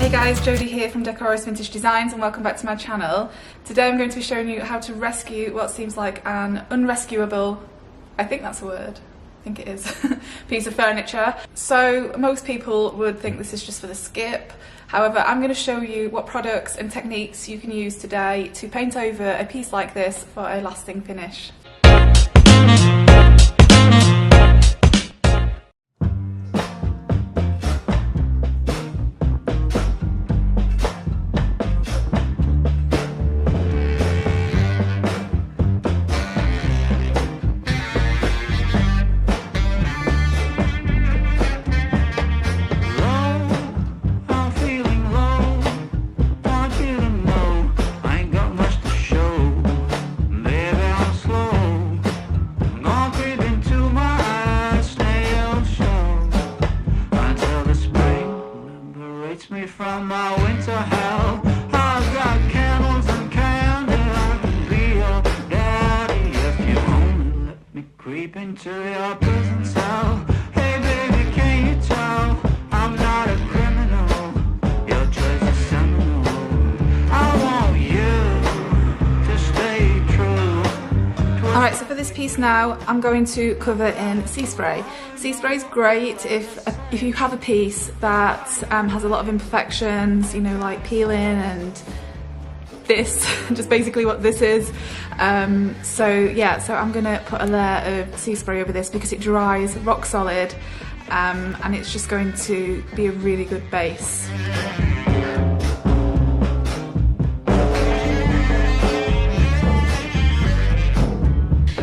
Hey guys, Jodie here from Decorative Vintage Designs and welcome back to my channel. Today I'm going to be showing you how to rescue what seems like an unrescuable, I think that's a word, I think it is, piece of furniture. So most people would think this is just for the skip. However, I'm going to show you what products and techniques you can use today to paint over a piece like this for a lasting finish. From my winter hell, I've got candles and candy. I can be your daddy if you only let me creep into your prison cell. Hey baby, can you tell I'm not a criminal? Your choice is seminal. I want you to stay true. Alright, so for this piece now, I'm going to cover in sea spray. Sea spray is great if you have a piece that has a lot of imperfections, you know, like peeling and this, just basically what this is. So I'm gonna put a layer of sea spray over this because it dries rock solid, and it's just going to be a really good base.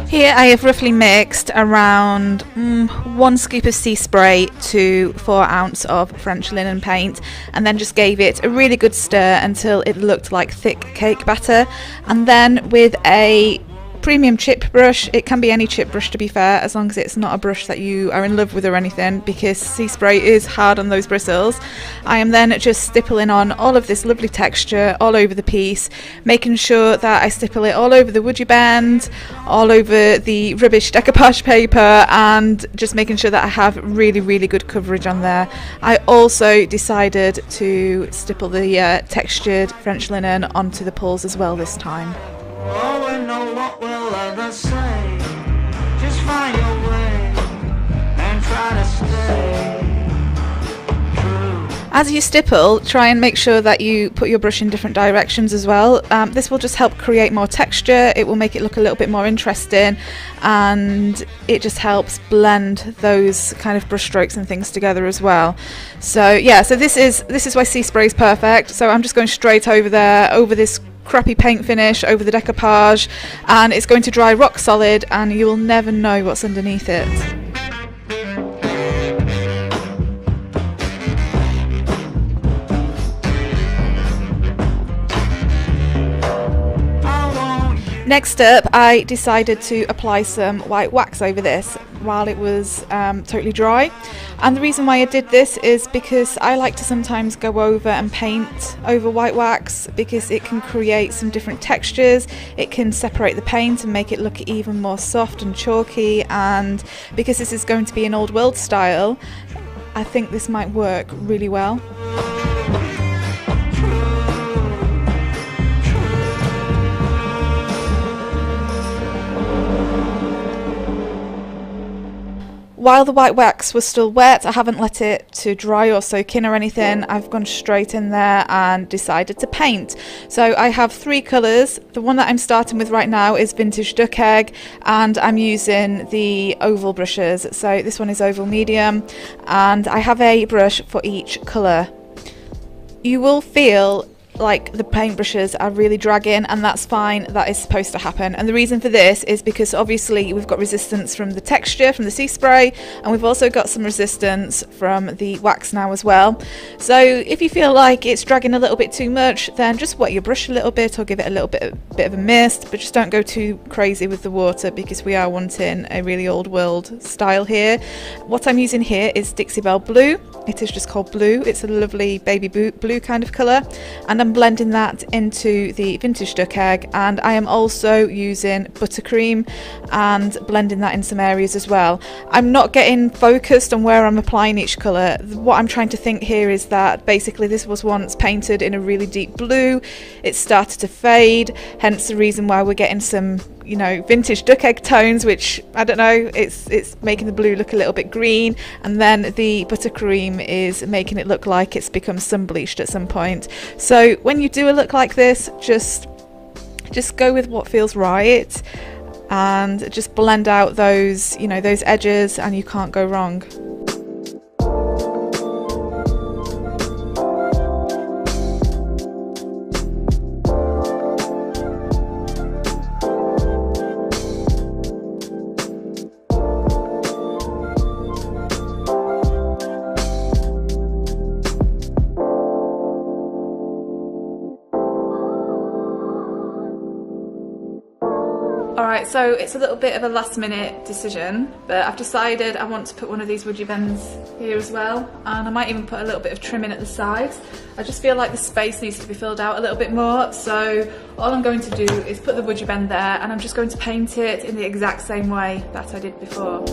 Here I have roughly mixed around 1 scoop of sea spray to 4 ounces of French linen paint, and then just gave it a really good stir until it looked like thick cake batter. And then with a premium chip brush, it can be any chip brush to be fair, as long as it's not a brush that you are in love with or anything, because sea spray is hard on those bristles. I am then just stippling on all of this lovely texture all over the piece, making sure that I stipple it all over the woody bend, all over the rubbish decoupage paper, and just making sure that I have really good coverage on there. I also decided to stipple the textured French linen onto the pulls as well this time. Oh, I know what will others say. Just find your way and try to stay true. As you stipple, try and make sure that you put your brush in different directions as well. This will just help create more texture, it will make it look a little bit more interesting, and it just helps blend those kind of brush strokes and things together as well. So yeah, so this is why sea spray is perfect. So I'm just going straight over there, over this crappy paint finish, over the decoupage, and it's going to dry rock solid and you will never know what's underneath it. Next up, I decided to apply some white wax over this while it was totally dry. And the reason why I did this is because I like to sometimes go over and paint over white wax because it can create some different textures, it can separate the paint and make it look even more soft and chalky, and because this is going to be an old world style, I think this might work really well. While the white wax was still wet, I haven't let it to dry or soak in or anything. I've gone straight in there and decided to paint. So I have 3 colours. The one that I'm starting with right now is Vintage Duck Egg, and I'm using the oval brushes. So this one is oval medium, and I have a brush for each colour. You will feel like the paintbrushes are really dragging, and that's fine, that is supposed to happen. And the reason for this is because obviously we've got resistance from the texture from the sea spray, and we've also got some resistance from the wax now as well. So if you feel like it's dragging a little bit too much, then just wet your brush a little bit or give it a little bit of a mist, but just don't go too crazy with the water because we are wanting a really old world style here. What I'm using here is Dixie Belle Blue. It is just called blue. It's a lovely baby blue kind of colour, and I'm then blending that into the vintage duck egg, and I am also using buttercream and blending that in some areas as well. I'm not getting focused on where I'm applying each colour. What I'm trying to think here is that basically this was once painted in a really deep blue, it started to fade, hence the reason why we're getting some, you know, vintage duck egg tones, which I don't know, it's making the blue look a little bit green, and then the buttercream is making it look like it's become sun bleached at some point. So when you do a look like this, just go with what feels right and just blend out those, you know, those edges, and you can't go wrong. Alright, so it's a little bit of a last minute decision, but I've decided I want to put one of these woody bends here as well, and I might even put a little bit of trim in at the sides. I just feel like the space needs to be filled out a little bit more, so all I'm going to do is put the woody bend there, and I'm just going to paint it in the exact same way that I did before.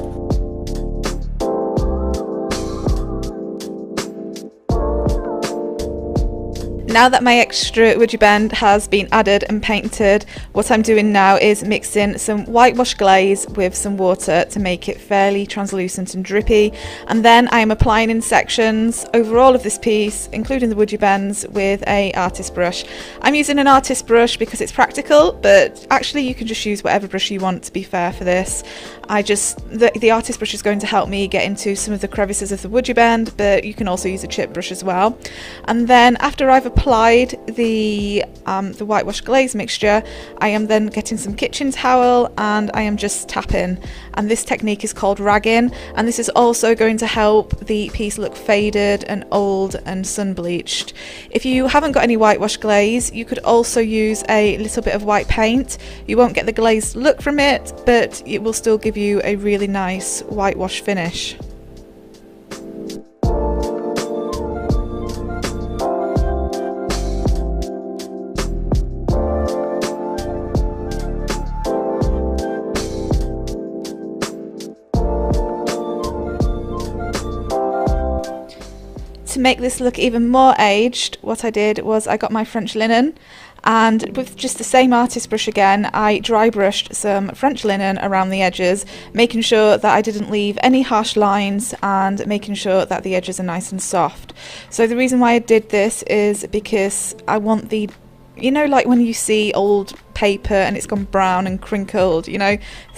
Now that my extra woody bend has been added and painted, what I'm doing now is mixing some whitewash glaze with some water to make it fairly translucent and drippy, and then I am applying in sections over all of this piece, including the woody bends, with a artist brush. I'm using an artist brush because it's practical, but actually you can just use whatever brush you want, to be fair, for this. The artist brush is going to help me get into some of the crevices of the woody bend, but you can also use a chip brush as well. And then after I've applied the whitewash glaze mixture, I am then getting some kitchen towel and I am just tapping, and this technique is called ragging, and this is also going to help the piece look faded and old and sun bleached. If you haven't got any whitewash glaze, you could also use a little bit of white paint. You won't get the glazed look from it, but it will still give you a really nice whitewash finish. To make this look even more aged, what I did was I got my French linen, and with just the same artist brush again, I dry brushed some French linen around the edges, making sure that I didn't leave any harsh lines and making sure that the edges are nice and soft. So the reason why I did this is because I want the, you know, like when you see old paper and it's gone brown and crinkled, you know,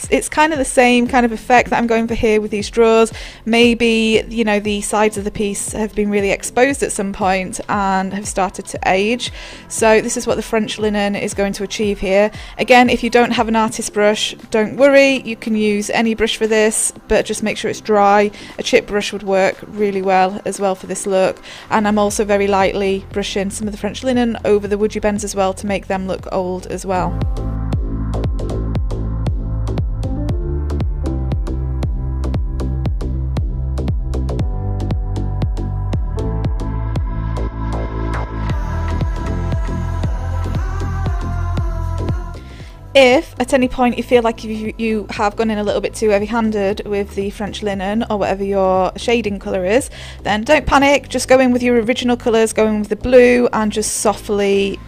it's kind of the same kind of effect that I'm going for here with these drawers. Maybe, you know, the sides of the piece have been really exposed at some point and have started to age, so this is what the French linen is going to achieve here. Again, if you don't have an artist brush, don't worry, you can use any brush for this, but just make sure it's dry. A chip brush would work really well as well for this look, and I'm also very lightly brushing some of the French linen over the woody bends as well to make them look old as well. If at any point you feel like you have gone in a little bit too heavy-handed with the French linen or whatever your shading colour is, then don't panic, just go in with your original colours, go in with the blue and just softly,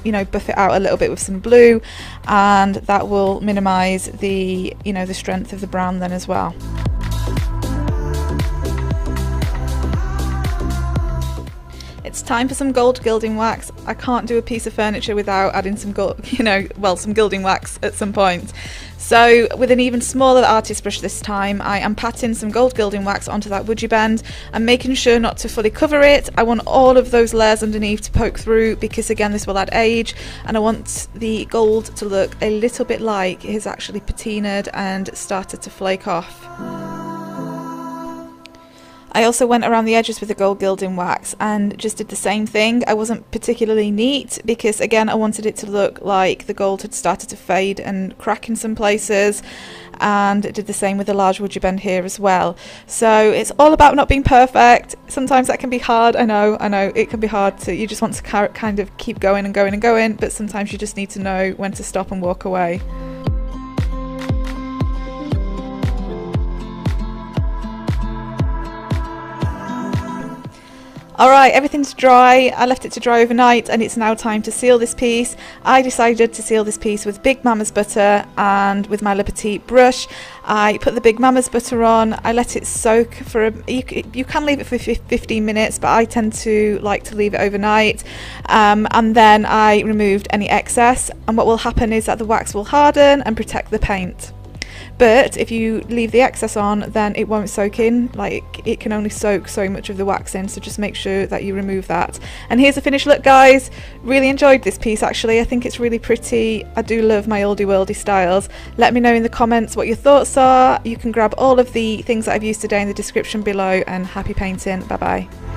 you know, buff it out a little bit with some blue, and that will minimise the, you know, the strength of the brown then as well. It's time for some gold gilding wax. I can't do a piece of furniture without adding some gold, you know, well, some gilding wax at some point. So with an even smaller artist brush this time, I am patting some gold gilding wax onto that woody bend and making sure not to fully cover it. I want all of those layers underneath to poke through, because again this will add age, and I want the gold to look a little bit like it has actually patinaed and started to flake off. I also went around the edges with the gold gilding wax and just did the same thing. I wasn't particularly neat because again I wanted it to look like the gold had started to fade and crack in some places, and did the same with the large wood bend here as well. So it's all about not being perfect. Sometimes that can be hard. I know it can be hard to, you just want to kind of keep going and going and going, but sometimes you just need to know when to stop and walk away. Alright, everything's dry. I left it to dry overnight and it's now time to seal this piece. I decided to seal this piece with Big Mama's butter and with my Le Petit brush. I put the Big Mama's butter on. I let it soak for you can leave it for 15 minutes, but I tend to like to leave it overnight. And then I removed any excess, and what will happen is that the wax will harden and protect the paint. But if you leave the excess on, then it won't soak in. Like, it can only soak so much of the wax in, so just make sure that you remove that. And here's the finished look, guys. Really enjoyed this piece, actually. I think it's really pretty. I do love my oldie worldy styles. Let me know in the comments what your thoughts are. You can grab all of the things that I've used today in the description below, and happy painting. Bye bye.